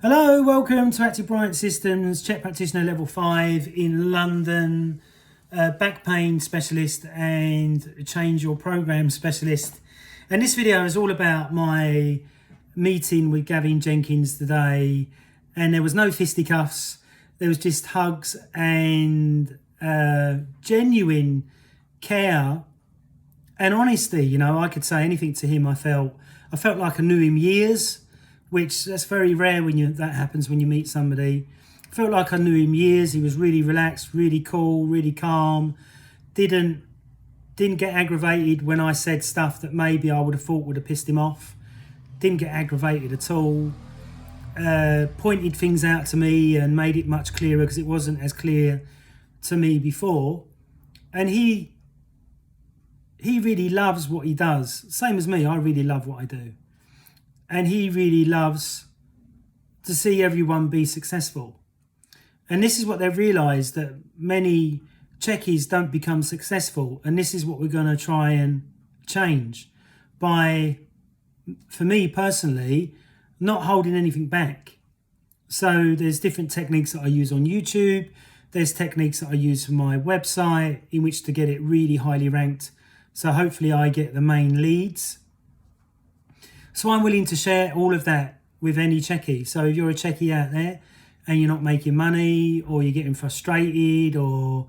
Hello, welcome to Active Bryant Systems, Chek Practitioner Level 5 in London, back pain specialist and change your program specialist. And this video is all about my meeting with Gavin Jenkins today. And there was no fisticuffs, there was just hugs and genuine care and honesty. You know, I could say anything to him. I felt like I knew him years, which that's very rare when that happens when you meet somebody. I felt like I knew him years. He was really relaxed, really cool, really calm. Didn't get aggravated when I said stuff that maybe I would have thought would have pissed him off. Didn't get aggravated at all. Pointed things out to me and made it much clearer because it wasn't as clear to me before. And he really loves what he does. Same as me, I really love what I do. And he really loves to see everyone be successful. And this is what they've realised, that many Chekis don't become successful. And this is what we're going to try and change by, for me personally, not holding anything back. So there's different techniques that I use on YouTube. There's techniques that I use for my website in which to get it really highly ranked. So hopefully I get the main leads. So I'm willing to share all of that with any Cheki. So if you're a Cheki out there and you're not making money, or you're getting frustrated, or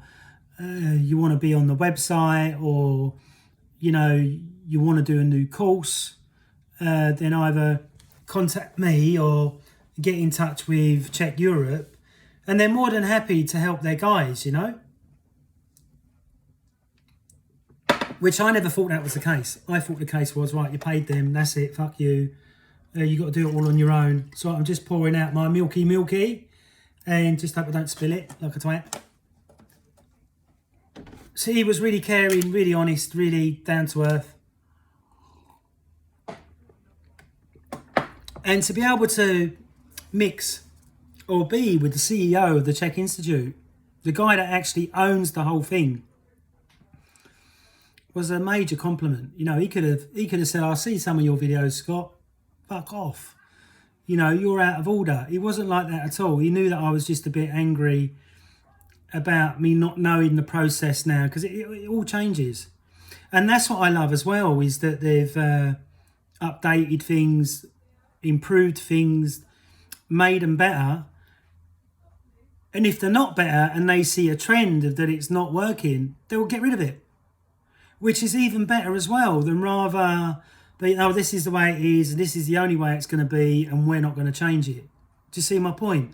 you want to be on the website, or you want to do a new course, then either contact me or get in touch with Chek Eroup, and they're more than happy to help their guys, Which I never thought that was the case. I thought the case was, right, you paid them, that's it, fuck you. You got to do it all on your own. So I'm just pouring out my milky, and just hope I don't spill it like a twat. So he was really caring, really honest, really down to earth. And to be able to mix or be with the CEO of the Chek Institute, the guy that actually owns the whole thing, was a major compliment. He could have said, I see some of your videos, Scott, fuck off. You're out of order. He wasn't like that at all. He knew that I was just a bit angry about me not knowing the process now, because it all changes. And that's what I love as well, is that they've updated things, improved things, made them better. And if they're not better and they see a trend of that it's not working, they will get rid of it. Which is even better as well, than rather, this is the way it is, and this is the only way it's going to be, and we're not going to change it. Do you see my point?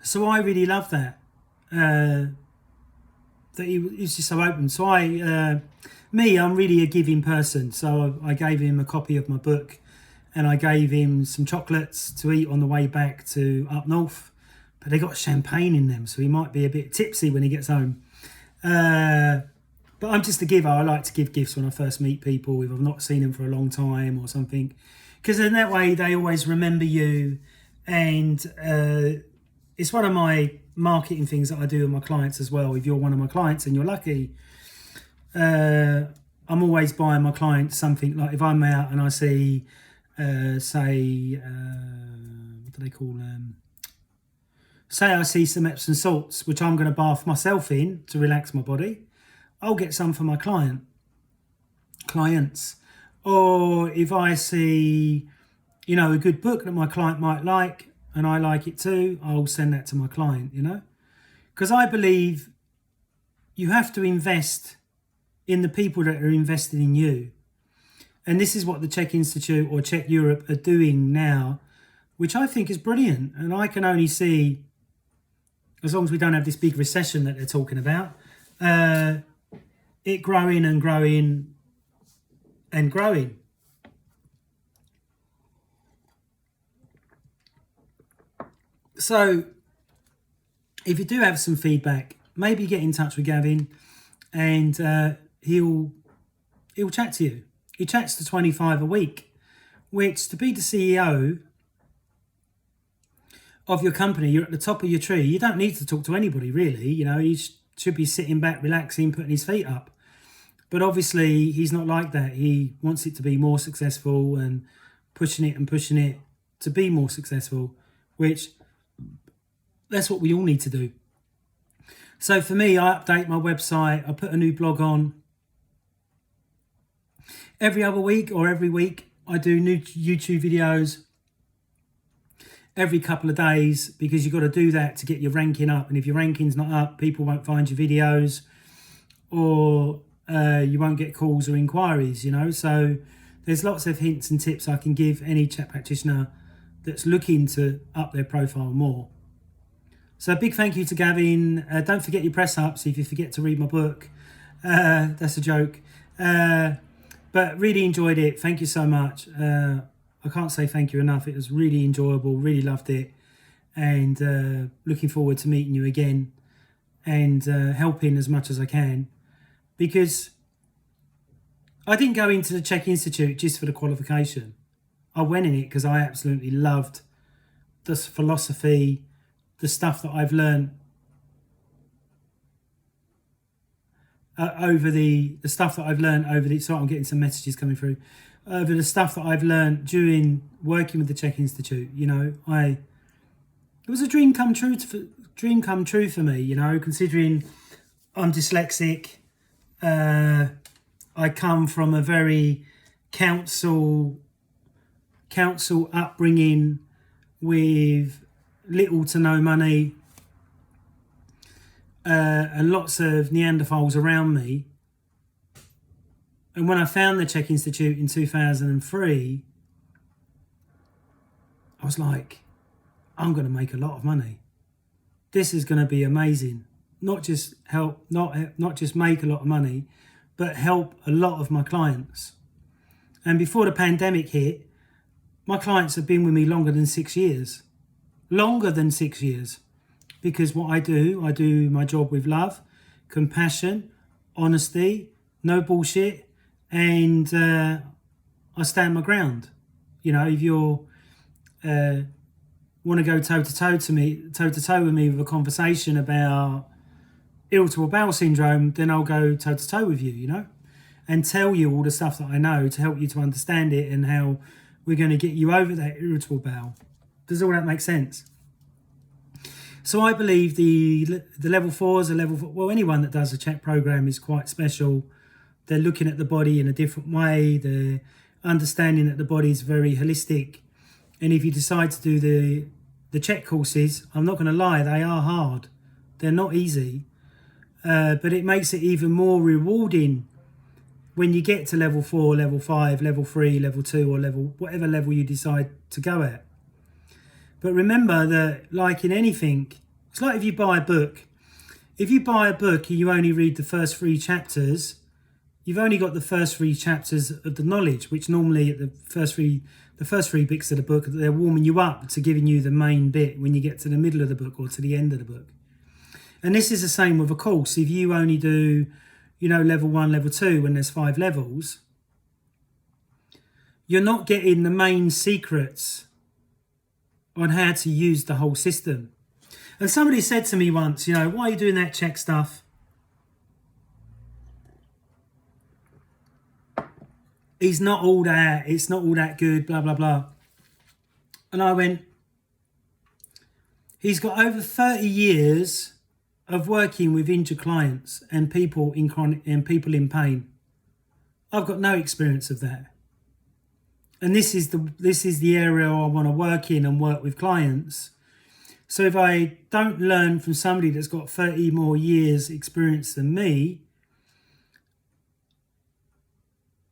So I really love that. That he was just so open. So I'm really a giving person. So I gave him a copy of my book, and I gave him some chocolates to eat on the way back to up north. But they got champagne in them, so he might be a bit tipsy when he gets home. But I'm just a giver. I like to give gifts when I first meet people, if I've not seen them for a long time or something. Because in that way, they always remember you. And it's one of my marketing things that I do with my clients as well. If you're one of my clients and you're lucky, I'm always buying my clients something. Like if I'm out and I see, what do they call them? Say I see some Epsom salts, which I'm going to bath myself in to relax my body. I'll get some for my clients. Or if I see, a good book that my client might like, and I like it too, I'll send that to my client, Because I believe you have to invest in the people that are invested in you. And this is what the Chek Institute or Chek Eroup are doing now, which I think is brilliant. And I can only see, as long as we don't have this big recession that they're talking about, it growing and growing and growing. So if you do have some feedback, maybe get in touch with Gavin, and he'll chat to you. He chats to 25 a week, which, to be the CEO of your company, you're at the top of your tree. You don't need to talk to anybody, really. You should be sitting back, relaxing, putting his feet up. But obviously, he's not like that. He wants it to be more successful and pushing it to be more successful, which that's what we all need to do. So for me, I update my website. I put a new blog on every other week or every week. I do new YouTube videos every couple of days, because you've got to do that to get your ranking up. And if your ranking's not up, people won't find your videos, or you won't get calls or inquiries, you know. So there's lots of hints and tips I can give any Chek practitioner that's looking to up their profile more. So a big thank you to Gavin. Don't forget your press ups if you forget to read my book. That's a joke. But really enjoyed it. Thank you so much. I can't say thank you enough. It was really enjoyable. Really loved it. And looking forward to meeting you again and helping as much as I can. Because I didn't go into the Chek Institute just for the qualification. I went in it because I absolutely loved this philosophy, the stuff that I've learned over the stuff that I've learned over the. Sorry, I'm getting some messages coming through. Over the stuff that I've learned during working with the Chek Institute. You know, it was a dream come true for me. You know, considering I'm dyslexic, I come from a very council upbringing with little to no money, and lots of Neanderthals around me. And when I found the Chek Institute in 2003, I was like, I'm going to make a lot of money. This is going to be amazing. Not just make a lot of money, but help a lot of my clients. And before the pandemic hit, my clients have been with me longer than 6 years. Longer than 6 years. Because what I do my job with love, compassion, honesty, no bullshit, and I stand my ground. You know, if you're want to go toe to toe with me with a conversation about irritable bowel syndrome, then I'll go toe to toe with you, you know, and tell you all the stuff that I know to help you to understand it and how we're going to get you over that irritable bowel. Does all that make sense? So I believe the level 4s, well, anyone that does a Chek program is quite special. They're looking at the body in a different way. They're understanding that the body is very holistic. And if you decide to do the Chek courses, I'm not going to lie, they are hard. They're not easy. But it makes it even more rewarding when you get to level 4, level 5, level 3, level 2, or whatever level you decide to go at. But remember that, like in anything, it's like if you buy a book. If you buy a book and you only read the first 3 chapters, you've only got the first 3 chapters of the knowledge, which normally at the first three bits of the book, they're warming you up to giving you the main bit when you get to the middle of the book or to the end of the book. And this is the same with a course. If you only do, you know, level 1, level 2, when there's 5 levels, you're not getting the main secrets on how to use the whole system. And somebody said to me once, you know, why are you doing that Chek stuff? It's not all that good, blah, blah, blah. And I went, he's got over 30 years of working with injured clients and people in pain. I've got no experience of that. And this is the area I want to work in and work with clients. So if I don't learn from somebody that's got 30 more years experience than me,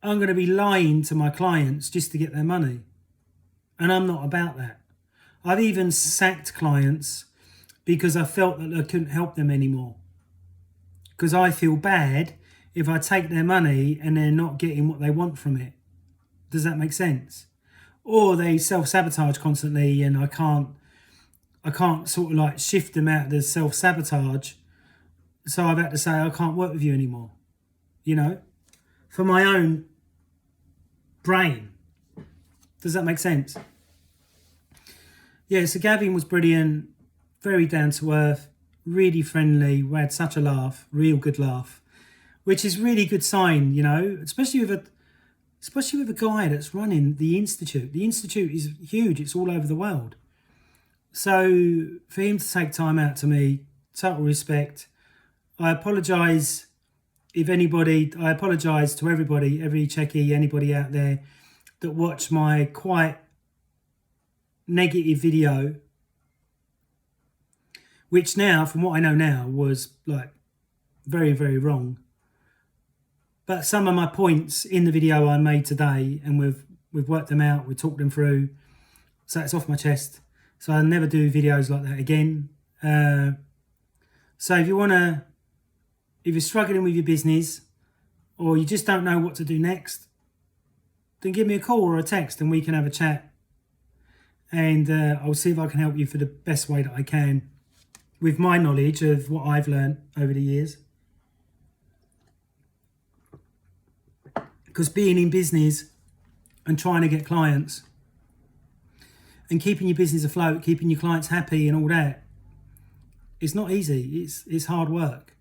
I'm going to be lying to my clients just to get their money. And I'm not about that. I've even sacked clients because I felt that I couldn't help them anymore. Because I feel bad if I take their money and they're not getting what they want from it. Does that make sense? Or they self-sabotage constantly and I can't sort of like shift them out of the self-sabotage. So I've had to say, I can't work with you anymore. You know? For my own brain. Does that make sense? Yeah, so Gavin was brilliant. Very down to earth. Really friendly. We had such a laugh. Real good laugh. Which is really good sign, you know? Especially especially with a guy that's running the Institute. The Institute is huge. It's all over the world. So for him to take time out to me, total respect. I apologise I apologise to everybody, every Chek-E, anybody out there that watched my quite negative video, which now, from what I know now, was like very, very wrong. But some of my points in the video I made today, and we've worked them out, we've talked them through, so it's off my chest. So I'll never do videos like that again. So if you're struggling with your business, or you just don't know what to do next, then give me a call or a text and we can have a chat. And I'll see if I can help you for the best way that I can with my knowledge of what I've learned over the years. Because being in business and trying to get clients and keeping your business afloat, keeping your clients happy and all that, it's not easy. It's hard work.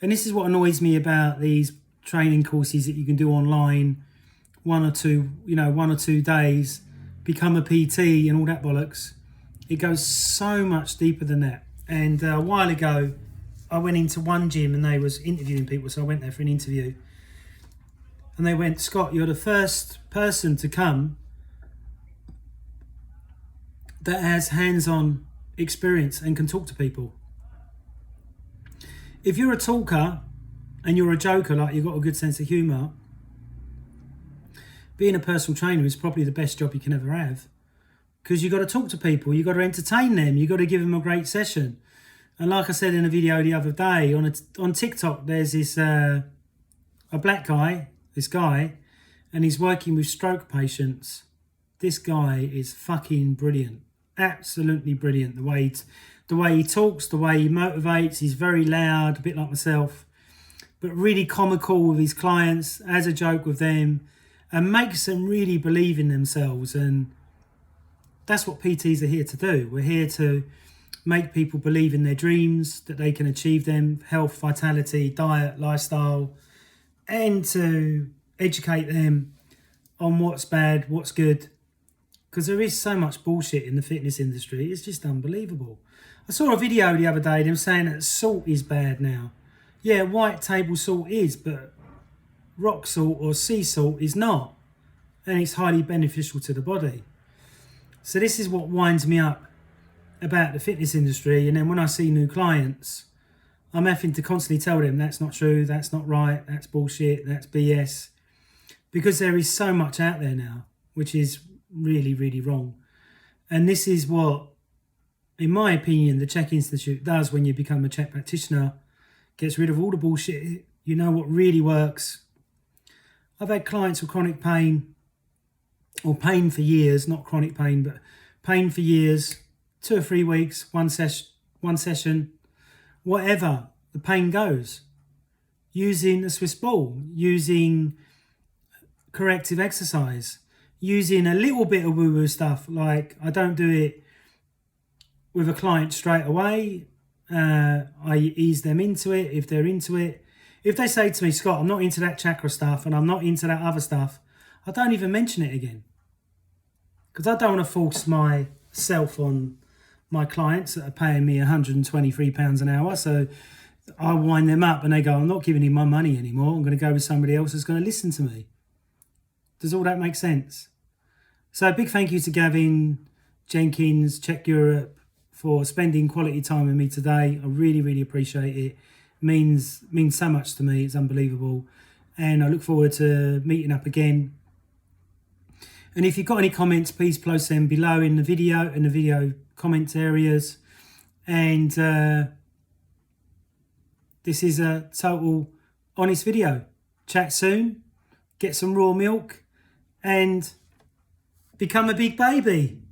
And this is what annoys me about these training courses that you can do online, 1 or 2 days, become a PT and all that bollocks. It goes so much deeper than that. And a while ago, I went into one gym and they was interviewing people, so I went there for an interview. And they went, Scott, you're the first person to come that has hands-on experience and can talk to people. If you're a talker and you're a joker, like you've got a good sense of humour, being a personal trainer is probably the best job you can ever have, because you've got to talk to people, you've got to entertain them, you've got to give them a great session. And like I said in a video the other day, on TikTok, there's this a black guy, and he's working with stroke patients. This guy is fucking brilliant, absolutely brilliant. The way he talks, the way he motivates, he's very loud, a bit like myself, but really comical with his clients, has a joke with them, and makes them really believe in themselves. And that's what PTs are here to do. We're here to make people believe in their dreams, that they can achieve them, health, vitality, diet, lifestyle, and to educate them on what's bad, what's good. Because there is so much bullshit in the fitness industry. It's just unbelievable. I saw a video the other day, them saying that salt is bad now. Yeah, white table salt is, but rock salt or sea salt is not. And it's highly beneficial to the body. So this is what winds me up about the fitness industry. And then when I see new clients, I'm having to constantly tell them that's not true, that's not right, that's bullshit, that's BS. Because there is so much out there now, which is really, really wrong. And this is what, in my opinion, the Chek Institute does when you become a Chek practitioner. Gets rid of all the bullshit. You know what really works. I've had clients with chronic pain, or pain for years, not chronic pain, but pain for years, 2 or 3 weeks, one session, whatever, the pain goes. Using a Swiss ball, using corrective exercise, using a little bit of woo-woo stuff. Like, I don't do it with a client straight away. I ease them into it if they're into it. If they say to me, Scott, I'm not into that chakra stuff and I'm not into that other stuff, I don't even mention it again. Because I don't want to force myself on my clients that are paying me £123 an hour. So I wind them up and they go, I'm not giving him my money anymore. I'm going to go with somebody else who's going to listen to me. Does all that make sense? So a big thank you to Gavin, Jenkins, Chek Eroup for spending quality time with me today. I really, really appreciate it. Means so much to me. It's unbelievable. And I look forward to meeting up again. And if you've got any comments, please post them below in the video comments areas. And this is a total honest video. Chat soon. Get some raw milk and become a big baby.